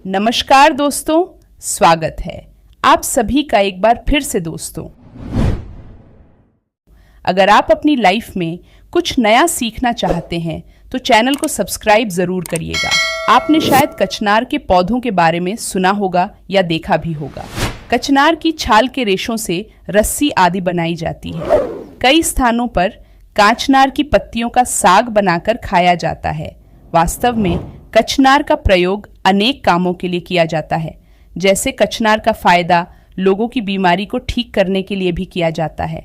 नमस्कार दोस्तों, स्वागत है आप सभी का एक बार फिर से दोस्तों। अगर आप अपनी लाइफ में कुछ नया सीखना चाहते हैं तो चैनल को सब्सक्राइब जरूर करिएगा। आपने शायद कचनार के पौधों के बारे में सुना होगा या देखा भी होगा। कचनार की छाल के रेशों से रस्सी आदि बनाई जाती है। कई स्थानों पर कांचनार की पत्तियों का साग बनाकर खाया जाता है। वास्तव में कचनार का प्रयोग अनेक कामों के लिए किया जाता है, जैसे कचनार का फायदा लोगों की बीमारी को ठीक करने के लिए भी किया जाता है।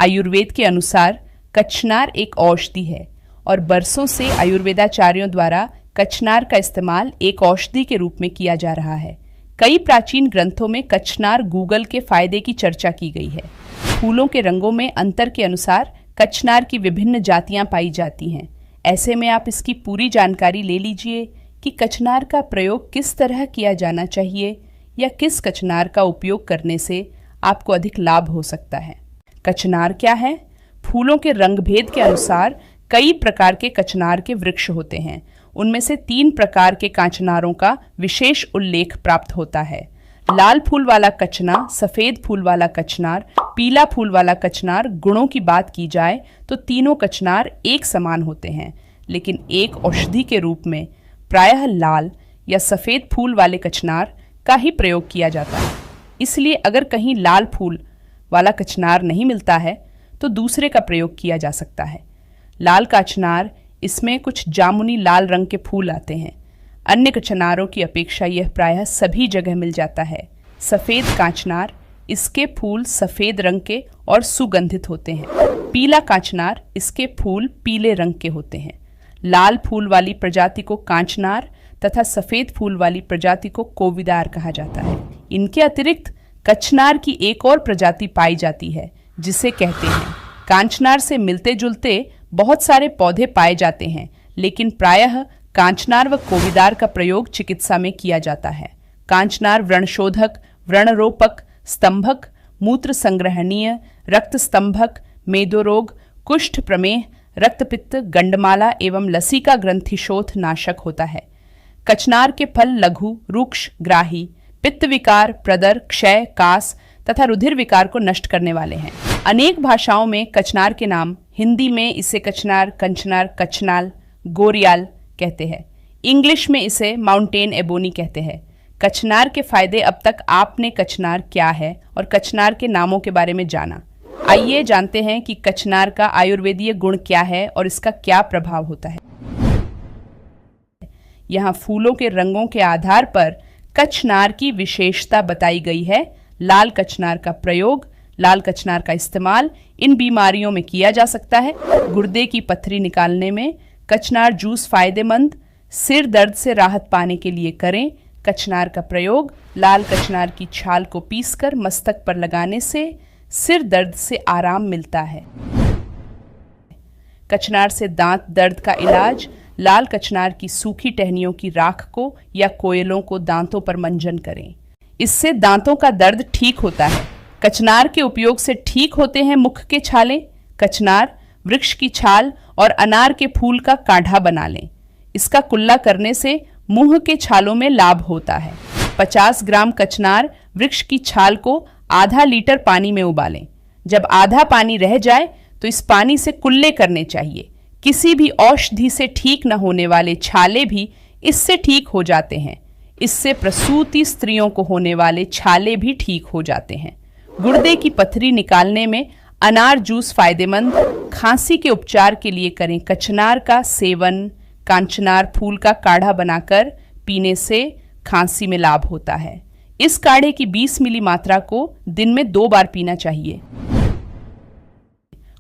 आयुर्वेद के अनुसार कचनार एक औषधि है और बरसों से आयुर्वेदाचार्यों द्वारा कचनार का इस्तेमाल एक औषधि के रूप में किया जा रहा है। कई प्राचीन ग्रंथों में कचनार गूगल के फायदे की चर्चा की गई है। फूलों के रंगों में अंतर के अनुसार कचनार की विभिन्न जातियां पाई जाती हैं। ऐसे में आप इसकी पूरी जानकारी ले लीजिए कि कचनार का प्रयोग किस तरह किया जाना चाहिए या किस कचनार का उपयोग करने से आपको अधिक लाभ हो सकता है। कचनार क्या है? फूलों के रंगभेद के अनुसार कई प्रकार के कचनार के वृक्ष होते हैं। उनमें से 3 प्रकार के कांचनारों का विशेष उल्लेख प्राप्त होता है। लाल फूल वाला कचना, सफेद फूल वाला कचनार, पीला फूल वाला कचनार। गुणों की बात की जाए तो तीनों कचनार एक समान होते हैं, लेकिन एक औषधि के रूप में प्रायः लाल या सफेद फूल वाले कचनार का ही प्रयोग किया जाता है। इसलिए अगर कहीं लाल फूल वाला कचनार नहीं मिलता है तो दूसरे का प्रयोग किया जा सकता है। लाल कचनार, इसमें कुछ जामुनी लाल रंग के फूल आते हैं। अन्य कचनारों की अपेक्षा यह प्रायः सभी जगह मिल जाता है। सफेद कांचनार, इसके फूल सफेद रंग के और सुगंधित होते हैं। पीला कांचनार, इसके फूल पीले रंग के होते हैं। लाल फूल वाली प्रजाति को कांचनार तथा सफेद फूल वाली प्रजाति को कोविदार कहा जाता है। इनके अतिरिक्त कचनार की एक और प्रजाति पाई जाती है जिसे कहते हैं कांचनार से मिलते जुलते बहुत सारे पौधे पाए जाते हैं, लेकिन प्रायः कांचनार व कोविदार का प्रयोग चिकित्सा में किया जाता है। कांचनार व्रणशोधक, व्रणरोपक, स्तंभक, मूत्र संग्रहणीय, रक्त स्तंभक, मेदोरोग, कुष्ठ, प्रमेह, रक्तपित्त, गंडमाला एवं लसिका ग्रंथिशोथ नाशक होता है। कचनार के फल लघु, रूक्ष, ग्राही, पित्त विकार, प्रदर, क्षय, कास तथा रुधिर विकार को नष्ट करने वाले हैं। अनेक भाषाओं में कचनार के नाम, हिंदी में इसे कचनार, कंचनार, कचनाल, गोरियाल कहते हैं। इंग्लिश में इसे माउंटेन एबोनी कहते हैं। कचनार के फायदे। अब तक आपने कचनार क्या है और कचनार के नामों के बारे में जाना। आइए जानते हैं कि कचनार का आयुर्वेदीय गुण क्या है और इसका क्या प्रभाव होता है। यहाँ फूलों के रंगों के आधार पर कचनार की विशेषता बताई गई है। लाल कचनार का प्रयोग, लाल कचनार का इस्तेमाल इन बीमारियों में किया जा सकता है। गुर्दे की पथरी निकालने में कचनार जूस फायदेमंद। सिर दर्द से राहत पाने के लिए करें। कचनार का प्रयोग, लाल कचनार की छाल को पीसकर मस्तक पर लगाने से सिर दर्द से आराम मिलता है। कचनार से दांत दर्द का इलाज, लाल कचनार की सूखी टहनियों की राख को या कोयलों को दांतों पर मंजन करें, इससे दांतों का दर्द ठीक होता है। कचनार के उपयोग से ठीक होते हैं मुख के छाले। कचनार वृक्ष की छाल और अनार के फूल का काढ़ा बना लें। इसका कुल्ला करने से मुंह के छालों में लाभ होता है। 50 ग्राम कचनार वृक्ष की छाल को आधा लीटर पानी में उबालें। जब आधा पानी रह जाए तो इस पानी से कुल्ले करने चाहिए। किसी भी औषधि से ठीक न होने वाले छाले भी इससे ठीक हो जाते हैं। इससे प्रसूति स्त्रियों को होने वाले छाले भी ठीक हो जाते हैं। गुर्दे की पथरी निकालने में अनार जूस फायदेमंद। खांसी के उपचार के लिए करें कचनार का सेवन। कांचनार फूल का काढ़ा बनाकर पीने से खांसी में लाभ होता है। इस काढ़े की 20 मिली मात्रा को दिन में 2 बार पीना चाहिए।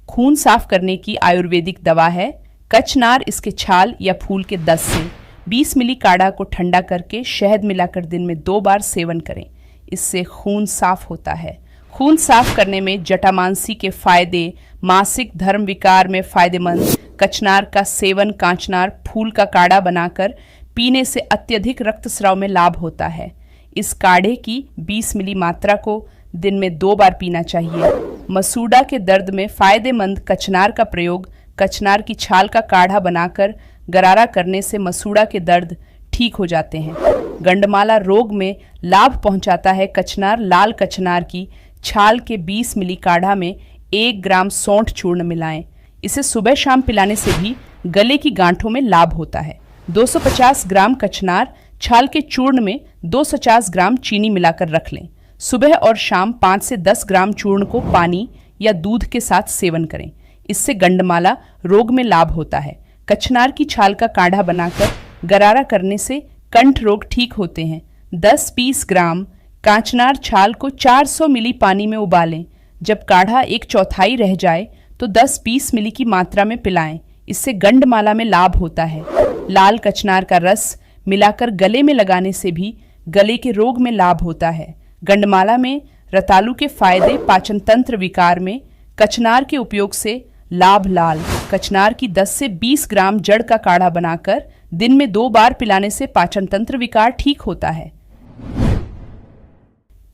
खून साफ करने की आयुर्वेदिक दवा है कचनार। इसके छाल या फूल के 10 से 20 मिली काढ़ा को ठंडा करके शहद मिलाकर दिन में 2 बार सेवन करें। इससे खून साफ होता है। खून साफ करने में जटामांसी के फायदे, मासिक धर्म विकार में फायदेमंद। कचनार का सेवन कांचनार फूल का काढ़ा बनाकर पीने से अत्यधिक रक्तस्राव में लाभ होता है। इस काढ़े की 20 मिली मात्रा को दिन में 2 बार पीना चाहिए। मसूड़ा के दर्द में फायदेमंद कचनार का प्रयोग, कचनार की छाल का काढ़ा बनाकर गरारा करने से मसूड़ा के दर्द ठीक हो जाते हैं। गंडमाला रोग में लाभ पहुंचाता है कचनार। लाल कचनार की छाल के 20 मिली काढ़ा में 1 ग्राम सौंठ चूर्ण मिलाएं। इसे सुबह शाम पिलाने से भी गले की गांठों में लाभ होता है। 250 ग्राम कचनार छाल के चूर्ण में 250 ग्राम चीनी मिलाकर रख लें। सुबह और शाम 5 से 10 ग्राम चूर्ण को पानी या दूध के साथ सेवन करें। इससे गंडमाला रोग में लाभ होता है। कचनार की छाल का काढ़ा बनाकर गरारा करने से कंठ रोग ठीक होते हैं। 10-20 ग्राम कांचनार छाल को 400 मिली पानी में उबालें। जब काढ़ा 1/4 रह जाए तो 10-20 मिली की मात्रा में पिलाएं। इससे गंडमाला में लाभ होता है। लाल कचनार का रस मिलाकर गले में लगाने से भी गले के रोग में लाभ होता है। गंडमाला में रतालू के फायदे। पाचन तंत्र विकार में कचनार के उपयोग से लाभ। लाल कचनार की 10 से 20 ग्राम जड़ का काढ़ा बनाकर दिन में 2 बार पिलाने से पाचन तंत्र विकार ठीक होता है।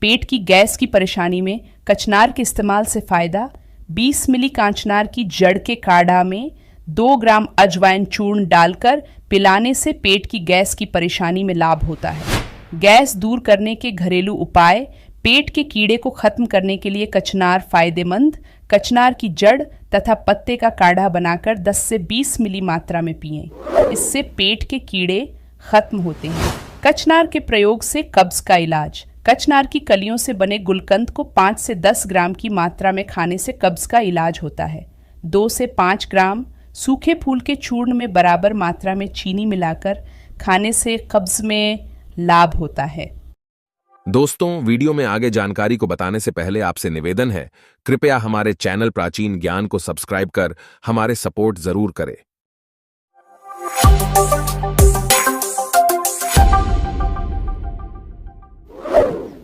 पेट की गैस की परेशानी में कचनार के इस्तेमाल से फायदा। 20 मिली कांचनार की जड़ के काढ़ा में 2 ग्राम अजवाइन चूर्ण डालकर पिलाने से पेट की गैस की परेशानी में लाभ होता है। गैस दूर करने के घरेलू उपाय। पेट के कीड़े को खत्म करने के लिए कचनार फायदेमंद। कचनार की जड़ तथा पत्ते का काढ़ा बनाकर 10 से 20 मिली मात्रा में पिएं। इससे पेट के कीड़े खत्म होते हैं। कचनार के प्रयोग से कब्ज का इलाज। कचनार की कलियों से बने गुलकंद को 5 से 10 ग्राम की मात्रा में खाने से कब्ज का इलाज होता है। 2 से 5 ग्राम सूखे फूल के चूर्ण में बराबर मात्रा में चीनी मिलाकर खाने से कब्ज में लाभ होता है। दोस्तों, वीडियो में आगे जानकारी को बताने से पहले आपसे निवेदन है, कृपया हमारे चैनल प्राचीन ज्ञान को सब्सक्राइब कर हमारे सपोर्ट जरूर करें।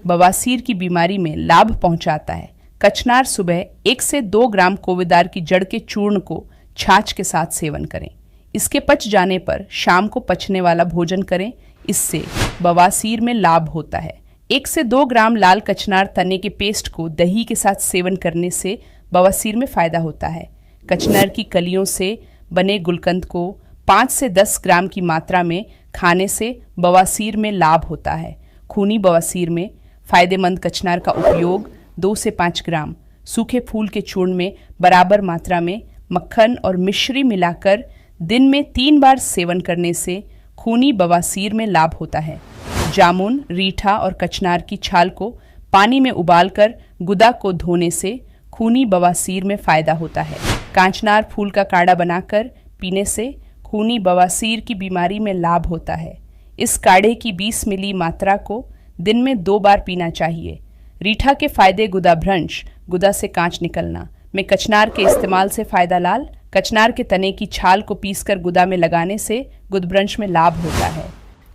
बवासीर की बीमारी में लाभ पहुंचाता है। कचनार सुबह 1 से 2 ग्राम कोवेदार की जड़ के चूर्ण को छाछ के साथ सेवन करें। इसके पच जाने पर शाम को पचने वाला भोजन करें। इससे बवासीर में लाभ होता है। 1 से 2 ग्राम लाल कचनार तने के पेस्ट को दही के साथ सेवन करने से बवासीर में फायदा होता है। कचनार की कलियों से बने गुलकंद को 5 से 10 ग्राम की मात्रा में खाने से बवासीर में लाभ होता है। खूनी बवासीर में फायदेमंद कचनार का उपयोग 2 से 5 ग्राम सूखे फूल के चूर्ण में बराबर मात्रा में मक्खन और मिश्री मिलाकर दिन में 3 बार सेवन करने से खूनी बवासीर में लाभ होता है। जामुन, रीठा और कचनार की छाल को पानी में उबालकर गुदा को धोने से खूनी बवासीर में फायदा होता है। कांचनार फूल का काढ़ा बनाकर पीने से खूनी बवासीर की बीमारी में लाभ होता है। इस काढ़े की 20 मिली मात्रा को दिन में 2 बार पीना चाहिए। रीठा के फायदे। गुदा भ्रंश, गुदा से कांच निकलना में कचनार के इस्तेमाल से फायदा। लाल कचनार के तने की छाल को पीसकर गुदा में लगाने से गुदभ्रंश में लाभ होता है।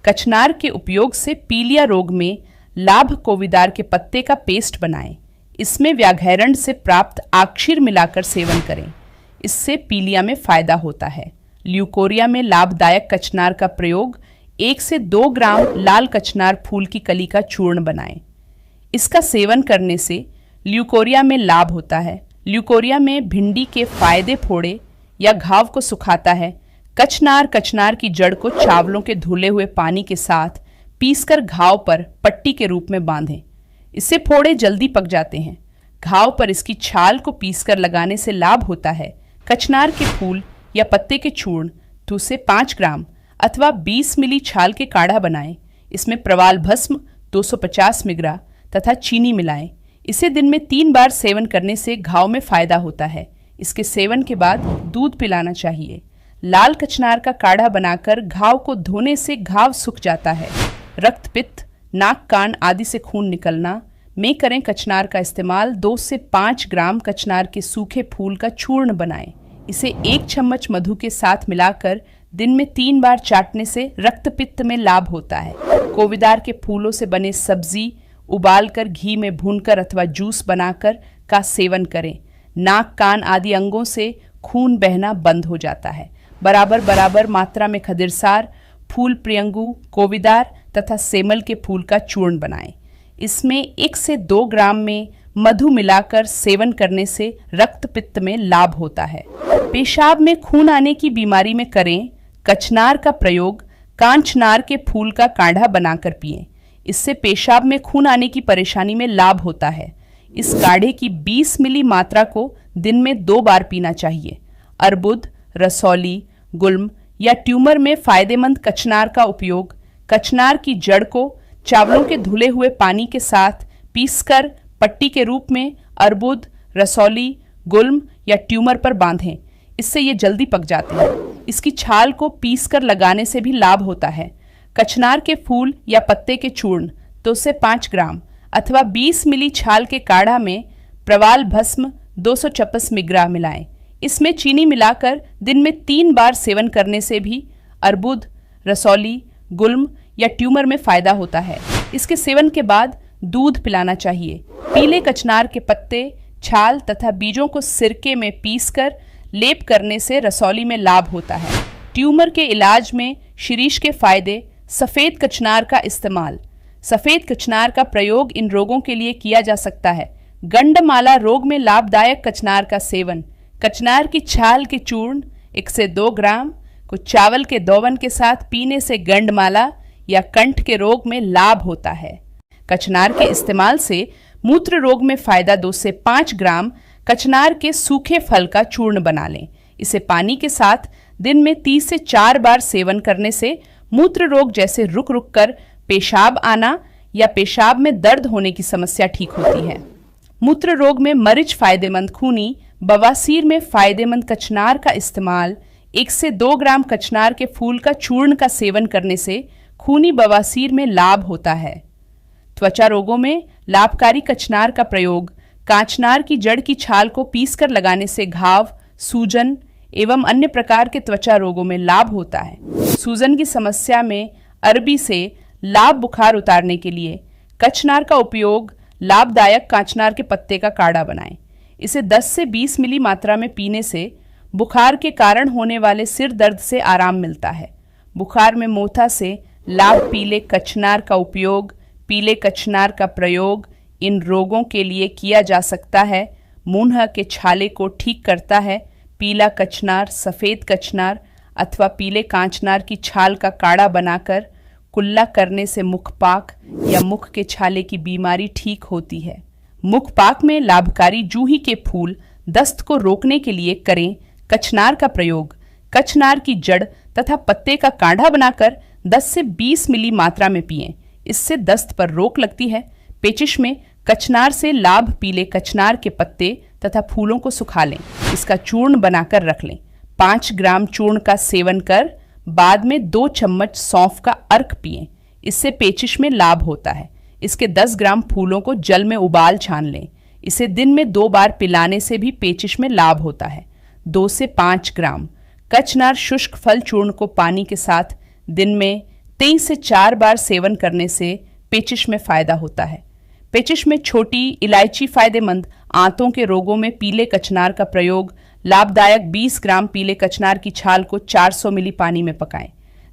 कचनार के उपयोग से पीलिया रोग में लाभ। कोविदार के पत्ते का पेस्ट बनाएं। इसमें व्याघैरण से प्राप्त आक्षीर मिलाकर सेवन करें। इससे पीलिया में फायदा होता है। ल्यूकोरिया में लाभदायक कचनार का प्रयोग। 1 से 2 ग्राम लाल कचनार फूल की कली का चूर्ण बनाएं। इसका सेवन करने से ल्यूकोरिया में लाभ होता है। ल्यूकोरिया में भिंडी के फायदे। फोड़े या घाव को सुखाता है। कचनार की जड़ को चावलों के धुले हुए पानी के साथ पीसकर घाव पर पट्टी के रूप में बांधें। इससे फोड़े जल्दी पक जाते हैं। घाव पर इसकी छाल को पीसकर लगाने से लाभ होता है। कचनार के फूल या पत्ते के चूर्ण 2 से 5 ग्राम अथवा 20 मिली छाल के काढ़ा बनाएं। इसमें प्रवाल भस्म 250 मिग्रा तथा चीनी मिलाएं। इसे दिन में 3 बार सेवन करने से घाव में फायदा होता है। इसके सेवन के बाद दूध पिलाना चाहिए। लाल कचनार का काढ़ा बनाकर घाव को धोने से घाव सूख जाता है। रक्त पित्त, नाक कान आदि से खून निकलना में करें कचनार का इस्तेमाल। 2 से 5 ग्राम कचनार के सूखे फूल का चूर्ण बनाएं। इसे 1 चम्मच मधु के साथ मिलाकर दिन में 3 बार चाटने से रक्त पित्त में लाभ होता है। कोविदार के फूलों से बने सब्जी उबालकर घी में भूनकर अथवा जूस बनाकर का सेवन करें। नाक कान आदि अंगों से खून बहना बंद हो जाता है। बराबर मात्रा में खदिरसार, फूल प्रियंगू, कोविदार तथा सेमल के फूल का चूर्ण बनाएं। इसमें 1 से 2 ग्राम में मधु मिलाकर सेवन करने से रक्त पित्त में लाभ होता है। पेशाब में खून आने की बीमारी में करें कचनार का प्रयोग। कांचनार के फूल का काढ़ा बनाकर पिएं। इससे पेशाब में खून आने की परेशानी में लाभ होता है। इस काढ़े की 20 मिली मात्रा को दिन में 2 बार पीना चाहिए। अर्बुद, रसौली, गुल्म या ट्यूमर में फायदेमंद कचनार का उपयोग। कचनार की जड़ को चावलों के धुले हुए पानी के साथ पीसकर पट्टी के रूप में अर्बुद, रसौली, गुल्म या ट्यूमर पर बांधें। इससे ये जल्दी पक जाते हैं। इसकी छाल को पीसकर लगाने से भी लाभ होता है। कचनार के फूल या पत्ते के चूर्ण 2 से 5 ग्राम अथवा 20 मिली छाल के काढ़ा में प्रवाल भस्म 254 मिलीग्राम मिलाएं। इसमें चीनी मिलाकर दिन में 3 बार सेवन करने से भी अर्बुद, रसौली, गुल्म या ट्यूमर में फायदा होता है। इसके सेवन के बाद दूध पिलाना चाहिए। पीले कचनार के पत्ते, छाल तथा बीजों को सिरके में पीसकर लेप करने से रसौली में लाभ होता है। ट्यूमर के इलाज में शिरीष के फायदे। सफ़ेद कचनार का इस्तेमाल। सफ़ेद कचनार का प्रयोग इन रोगों के लिए किया जा सकता है। गंडमाला रोग में लाभदायक कचनार का सेवन। कचनार की छाल के चूर्ण 1 से 2 ग्राम को चावल के दोवन के साथ पीने से गंडमाला या कंठ के रोग में लाभ होता है। कचनार के इस्तेमाल से मूत्र रोग में फायदा। 2 से 5 ग्राम कचनार के सूखे फल का चूर्ण बना लें। इसे पानी के साथ दिन में 3 से 4 बार सेवन करने से मूत्र रोग जैसे रुक रुक कर पेशाब आना या पेशाब में दर्द होने की समस्या ठीक होती है। मूत्र रोग में मरीच फायदेमंद। खूनी बवासीर में फायदेमंद कचनार का इस्तेमाल। 1 से 2 ग्राम कचनार के फूल का चूर्ण का सेवन करने से खूनी बवासीर में लाभ होता है। त्वचा रोगों में लाभकारी कचनार का प्रयोग। कांचनार की जड़ की छाल को पीसकर लगाने से घाव, सूजन एवं अन्य प्रकार के त्वचा रोगों में लाभ होता है। सूजन की समस्या में अरबी से लाभ बुखार उतारने के लिए कचनार का उपयोग। लाभदायक कांचनार के पत्ते का काढ़ा बनाएं। इसे 10 से 20 मिली मात्रा में पीने से बुखार के कारण होने वाले सिर दर्द से आराम मिलता है। बुखार में मोथा से लाभ। पीले कचनार का उपयोग। पीले कचनार का प्रयोग इन रोगों के लिए किया जा सकता है। मुंह के छाले को ठीक करता है। पीला कचनार, सफ़ेद कचनार अथवा पीले कांचनार की छाल का काढ़ा बनाकर कुल्ला करने से मुखपाक या मुख के छाले की बीमारी ठीक होती है। मुखपाक में लाभकारी जूही के फूल दस्त को रोकने के लिए करें कचनार का प्रयोग। कचनार की जड़ तथा पत्ते का काढ़ा बनाकर 10 से 20 मिली मात्रा में पिएं। इससे दस्त पर रोक लगती है। पेचिश में कचनार से लाभ। पीले कचनार के पत्ते तथा फूलों को सुखा लें। इसका चूर्ण बनाकर रख लें। 5 ग्राम चूर्ण का सेवन कर बाद में 2 चम्मच सौंफ का अर्क पिएं। इससे पेचिश में लाभ होता है। इसके 10 ग्राम फूलों को जल में उबाल छान लें। इसे दिन में 2 बार पिलाने से भी पेचिश में लाभ होता है। 2 से 5 ग्राम कचनार शुष्क फल चूर्ण को पानी के साथ दिन में 3 से 4 बार सेवन करने से पेचिश में फायदा होता है। पेचिश में छोटी इलायची फायदेमंद। आंतों के रोगों में पीले कचनार का प्रयोग। लाभदायक 20 ग्राम पीले कचनार की छाल को 400 मिली पानी में पकाएं।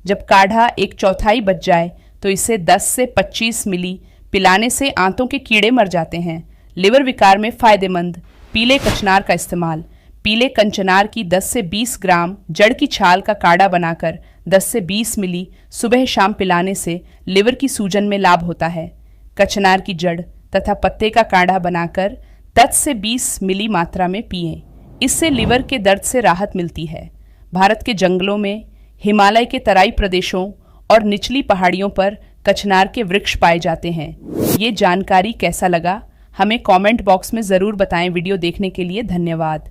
जब काढ़ा 1/4 बच जाए तो इसे 10 से 25 मिली पिलाने से आंतों के कीड़े मर जाते हैं। लिवर विकार में फायदेमंद। पीले कचनार का इस्तेमाल। पीले कंचनार की 10 से 20 ग्राम जड़ की छाल का काढ़ा बनाकर 10 से 20 मिली सुबह शाम पिलाने से लिवर की सूजन में लाभ होता है। कचनार की जड़ तथा पत्ते का काढ़ा बनाकर 10 से 20 मिली मात्रा में पिएं। इससे लिवर के दर्द से राहत मिलती है। भारत के जंगलों में, हिमालय के तराई प्रदेशों और निचली पहाड़ियों पर कचनार के वृक्ष पाए जाते हैं। ये जानकारी कैसा लगा हमें कमेंट बॉक्स में ज़रूर बताएं। वीडियो देखने के लिए धन्यवाद।